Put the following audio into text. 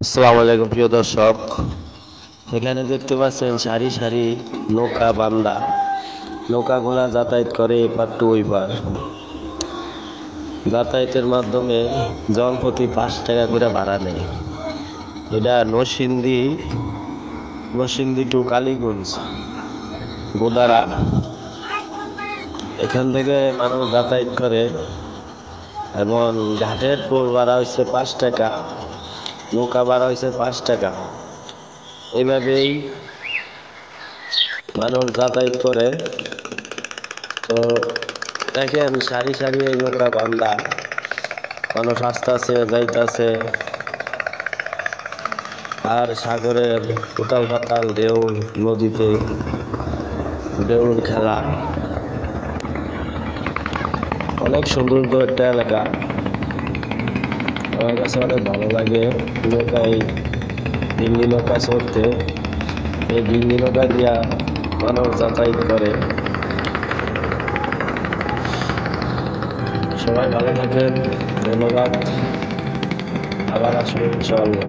আসসালামু আলাইকুম প্রিয় দর্শক। এখানে দেখতে পাচ্ছেন সারি সারি নৌকা বান্দা। নৌকাগুলা যাতায়াত করে এপার টু ওই পার। যাতায়াতের মাধ্যমে জনপ্রতি 5 টাকা করে ভাড়া নেয়। এটা নরসিংদী টু কালীগঞ্জ গোদারা। এখান থেকে মানুষ যাতায়াত করে এবং ঘাটের টোল ভাড়া হচ্ছে 5 টাকা, নৌকা ভাড়া হচ্ছে 5 টাকা। এইভাবেই মানুষ যাতায়াত করে। তো দেখেন সারি সারি এই নৌকা বান্দা, মানুষ আসতেছে যাইতেছে। আর সাগরের উতাল পাতাল ঢেউ, নদীতে ঢেউর খেলা, অনেক সৌন্দর্য একটা এলাকা। আমার কাছে অনেক ভালো লাগে নৌকায়, ডিঙ্গি নৌকা চড়তে। এই ডিঙ্গি নৌকা দিয়া মানুষ যাতায়াত করে। সবাই ভালো থাকেন, ধন্যবাদ। আবার আসবেন ইনশাআল্লাহ।